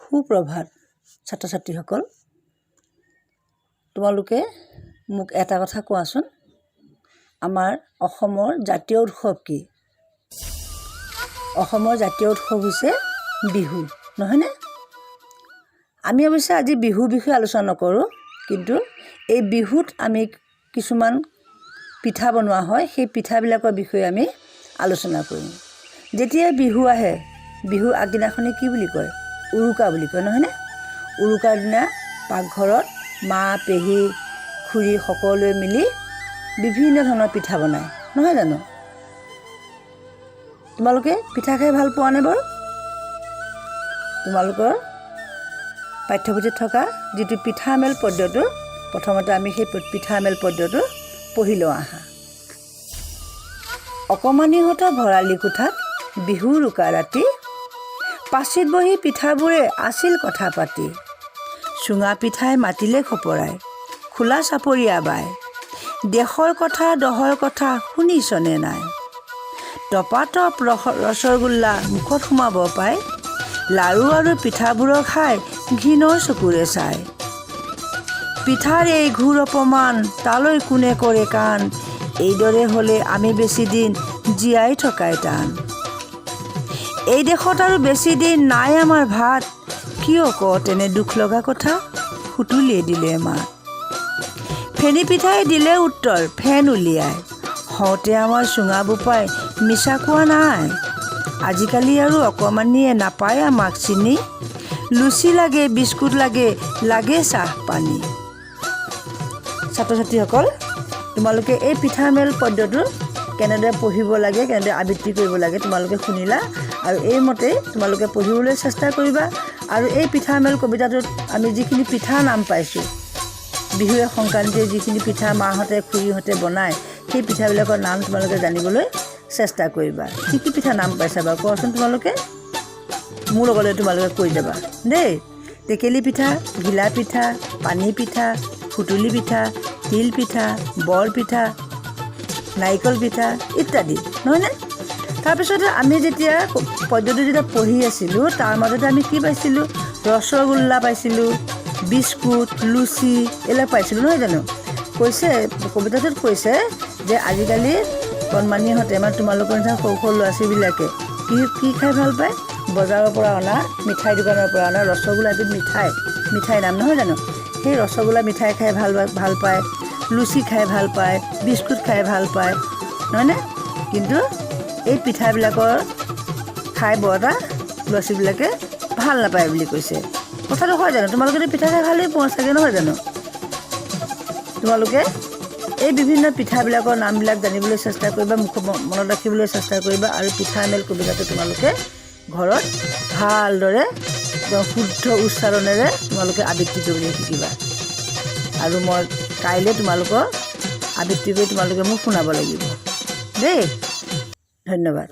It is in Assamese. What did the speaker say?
সুপ্ৰভাত ছাত্ৰ ছাত্ৰীসকল, তোমালোকে মোক এটা কথা কোৱাচোন, আমাৰ অসমৰ জাতীয় উৎসৱ কি? অসমৰ জাতীয় উৎসৱ হৈছে বিহু, নহয়নে? আমি অৱশ্যে আজি বিহুৰ বিষয়ে আলোচনা নকৰোঁ, কিন্তু এই বিহুত আমি কিছুমান পিঠা বনোৱা হয়, সেই পিঠাবিলাকৰ বিষয়ে আমি আলোচনা কৰিম। যেতিয়া বিহু আহে, বিহুৰ আগদিনাখনি কি বুলি কয়? উৰুকা বুলি কয়, নহয়নে? উৰুকাৰ দিনা পাকঘৰত মা, পেহী, খুৰী সকলোৱে মিলি বিভিন্ন ধৰণৰ পিঠা বনায়, নহয় জানো? তোমালোকে পিঠা খাই ভাল পোৱানে বাৰু? তোমালোকৰ পাঠ্যপুথিত থকা যিটো পিঠামেল পদ্যটো, প্ৰথমতে আমি সেই পিঠামেল পদ্যটো পঢ়ি লওঁ আহা। অকণমানিহঁতৰ ভৰালি কোঠাত বিহুৰ উৰুকা ৰাতি, পাচিত বহি পিঠাবোৰে আছিল কথা পাতি। চুঙা পিঠাই মাতিলে খপৰাই, খোলা চাপৰিয়া বাই, দেশৰ কথা দহৰ কথা শুনিছনে নাই? টপাটপ ৰসগোল্লা মুখত সোমাব পাই, লাৰু আৰু পিঠাবোৰৰ খাই ঘিণৰ চকুৰে চাই। পিঠাৰ এই ঘোৰ অপমান তালৈ কোনে কৰে কাণ, এইদৰে হ'লে আমি বেছি দিন জীয়াই থকাই টান। এই দেশত আৰু বেছি দিন নাই আমাৰ ভাত, কিয় ক তেনে দুখ লগা কথা, সুতুলিয়ে দিলে মাত। ফেনী পিঠাই দিলে উত্তৰ ফেন উলিয়াই, হওঁতে আমাৰ চুঙা বোপাই মিছা কোৱা নাই। আজিকালি আৰু অকণমানিয়ে নাপায় আমাক চিনি, লুচি লাগে, বিস্কুট লাগে, লাগে চাহ পানী। ছাত্ৰ ছাত্ৰীসকল, তোমালোকে এই পিঠামেল পদ্যটো কেনেদৰে পঢ়িব লাগে, কেনেদৰে আবৃত্তি কৰিব লাগে তোমালোকে শুনিলা, আৰু এইমতে তোমালোকে পঢ়িবলৈ চেষ্টা কৰিবা। আৰু এই পিঠামেল কবিতাটোত আমি যিখিনি পিঠা নাম পাইছোঁ, বিহুৱে সংক্ৰান্তিয়ে যিখিনি পিঠা মাহঁতে খুৰীহঁতে বনায়, সেই পিঠাবিলাকৰ নাম তোমালোকে জানিবলৈ চেষ্টা কৰিবা। কি কি পিঠা নাম পাইছা বাৰু কোৱাচোন? তোমালোকে মোৰ লগতে তোমালোকে কৈ যাবা দেই। টেকেলি পিঠা, ঘিলা পিঠা, পানী পিঠা, সুতুলি পিঠা, তিল পিঠা, বৰ পিঠা, নাৰিকল পিঠা ইত্যাদি, নহয়নে? তাৰপিছতে আমি যেতিয়া পদ্যটো যেতিয়া পঢ়ি আছিলোঁ, তাৰ মাজতে আমি কি পাইছিলোঁ? ৰসগোল্লা পাইছিলোঁ, বিস্কুট, লুচি এইবিলাক পাইছিলোঁ, নহয় জানো? কৈছে কবিতাটোত কৈছে যে আজিকালি কণমানিহঁতে, মানে তোমালোকৰ নিচিনা সৰু সৰু ল'ৰা ছোৱালীবিলাকে কি খাই ভাল পায়? বজাৰৰ পৰা অনা, মিঠাই দোকানৰ পৰা অনা ৰসগোল্লা, এবিধ মিঠাই নাম, নহয় জানো? সেই ৰসগোল্লা মিঠাই খাই ভাল পায়, লুচি খাই ভাল পায়, বিস্কুট খাই ভাল পায়, নহয়নে? কিন্তু এই পিঠাবিলাকৰ খাই বৰ এটা ল'ৰা ছোৱালীবিলাকে ভাল নাপায় বুলি কৈছে। কথাটো হয় জানো? তোমালোকেতো পিঠা খাই ভালেই পোৱা চাগে, নহয় জানো? তোমালোকে এই বিভিন্ন পিঠাবিলাকৰ নামবিলাক জানিবলৈ চেষ্টা কৰিবা, মনত ৰাখিবলৈ চেষ্টা কৰিবা, আৰু পিঠামেল কবিতাটো তোমালোকে ঘৰত ভালদৰে শুদ্ধ উচ্চাৰণেৰে তোমালোকে আবৃত্তি কৰিবলৈ শিকিবা। আৰু মই কাইলৈ তোমালোকৰ আবৃত্তি কৰি তোমালোকে মোক শুনাব লাগিব দেই। ধন্যবাদ।